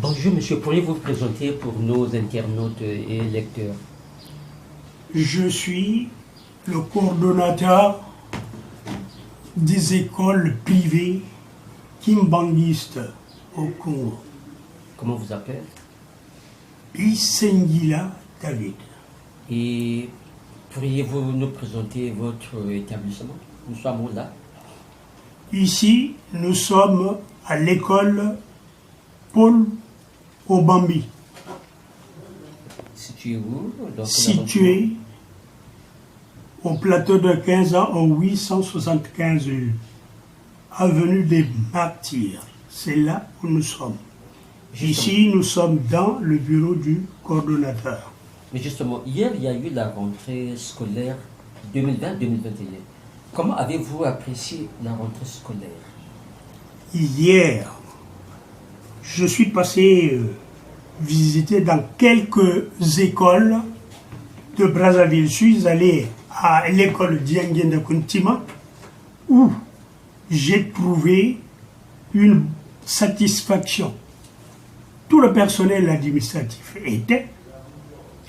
Bonjour monsieur, pourriez-vous vous présenter pour nos internautes et lecteurs? Je suis le coordonnateur des écoles privées kimbanguistes au Congo. Comment vous appelez? Isengila David. Et pourriez-vous nous présenter votre établissement? Nous sommes où là? Ici, nous sommes à l'école Paul Obambi, Situé où? située au plateau de 15 ans au 875 avenue des Martyrs. C'est là où nous sommes. Ici, nous sommes dans le bureau du coordonnateur. Mais justement, hier, il y a eu la rentrée scolaire 2020-2021. Comment avez-vous apprécié la rentrée scolaire? Hier, je suis passé visiter dans quelques écoles de Brazzaville. Je suis allé à l'école Dianguien de Kuntima où j'ai trouvé une satisfaction. Tout le personnel administratif était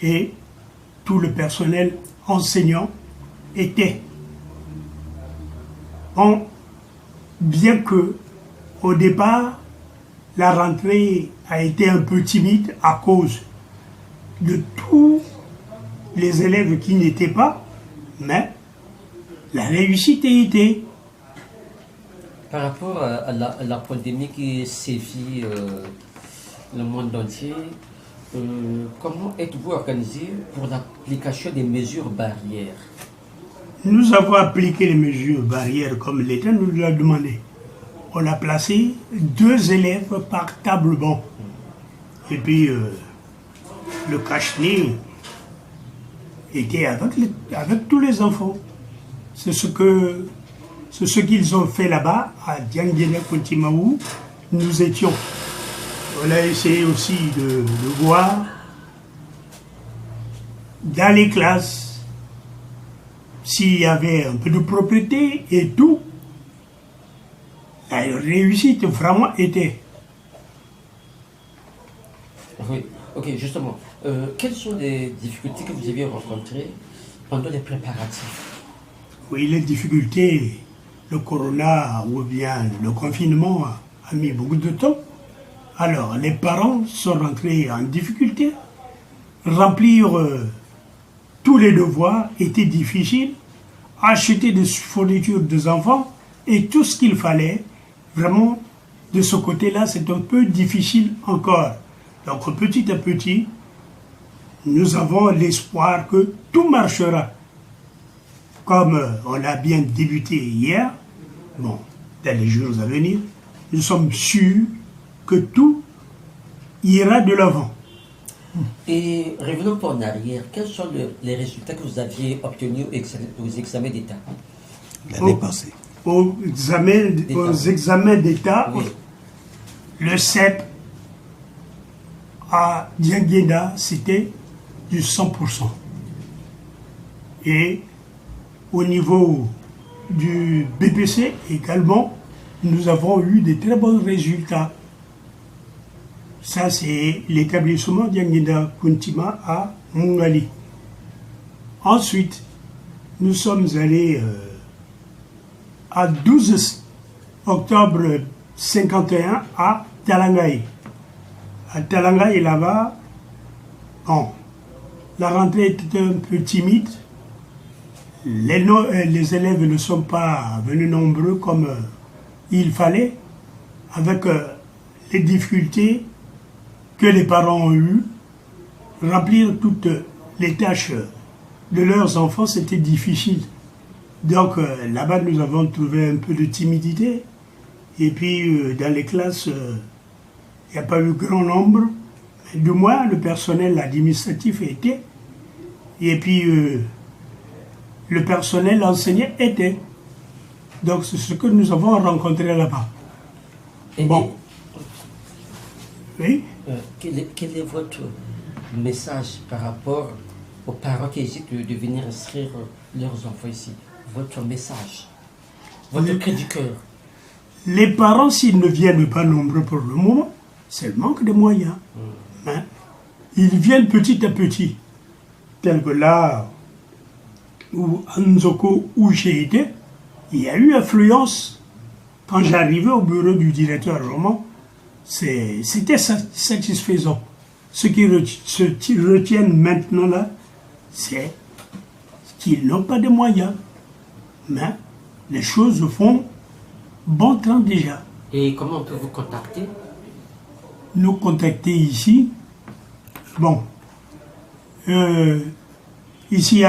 et tout le personnel enseignant était. Bon, bien que au départ, la rentrée a été un peu timide à cause de tous les élèves qui n'étaient pas, mais la réussite a été. Par rapport à la pandémie qui sévit le monde entier, comment êtes-vous organisé pour l'application des mesures barrières? Nous avons appliqué les mesures barrières comme l'État nous l'a demandé. On a placé 2 élèves par table banc. Et puis le cache-nez était avec tous les enfants. C'est ce qu'ils ont fait là-bas à Dianguéna Kuntimaou. Nous étions. On a essayé aussi de voir dans les classes s'il y avait un peu de propriété et tout. La réussite vraiment était. Oui, ok, justement. Quelles sont les difficultés que vous avez rencontrées pendant les préparatifs? Oui, les difficultés, le corona ou bien le confinement a mis beaucoup de temps. Alors, les parents sont rentrés en difficulté. Remplir tous les devoirs était difficile. Acheter des fournitures des enfants et tout ce qu'il fallait, vraiment, de ce côté-là, c'est un peu difficile encore. Donc, petit à petit, nous avons l'espoir que tout marchera. Comme on a bien débuté hier, bon, dans les jours à venir, nous sommes sûrs que tout ira de l'avant. Et revenons pas en arrière, quels sont les résultats que vous aviez obtenus aux examens d'État? L'année passée. Aux examens d'État, Oui. le CEP à Dianguéna, c'était du 100%. Et au niveau du BPC également, nous avons eu de très bons résultats. Ça, c'est l'établissement Dianguéna Kuntima à Mungali. Ensuite, nous sommes allés à 12 octobre 51 à Talangaï. À Talangaï, là-bas, bon, la rentrée était un peu timide. Les élèves ne sont pas venus nombreux comme il fallait, avec les difficultés que les parents ont eues. Remplir toutes les tâches de leurs enfants, c'était difficile. Donc là-bas, nous avons trouvé un peu de timidité. Et puis, dans les classes, il n'y a pas eu grand nombre. Mais du moins, le personnel administratif était. Et puis, le personnel enseignant était. Donc, c'est ce que nous avons rencontré là-bas. Bon. Oui. Quel est votre message par rapport aux parents qui hésitent de venir inscrire leurs enfants ici? Votre message, votre cri du cœur. Les parents, s'ils ne viennent pas nombreux pour le moment, c'est le manque de moyens. Hein. Ils viennent petit à petit, tel que là, où à Nzoko, où j'ai été, il y a eu affluence. Quand j'arrivais au bureau du directeur roman, c'était satisfaisant. Ce qui retiennent maintenant là, c'est qu'ils n'ont pas de moyens. Mais les choses font bon temps déjà. Et comment on peut vous contacter? Nous contacter ici, bon, ici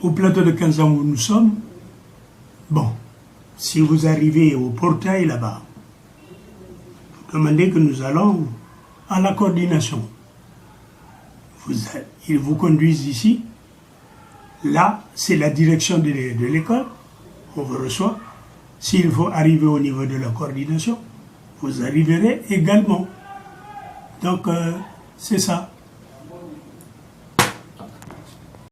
au plateau de 15 ans où nous sommes, bon, si vous arrivez au portail là-bas, vous demandez que nous allons à la coordination. Ils vous conduisent ici. Là, c'est la direction de l'école. On vous reçoit. S'il faut arriver au niveau de la coordination, vous arriverez également. Donc, c'est ça.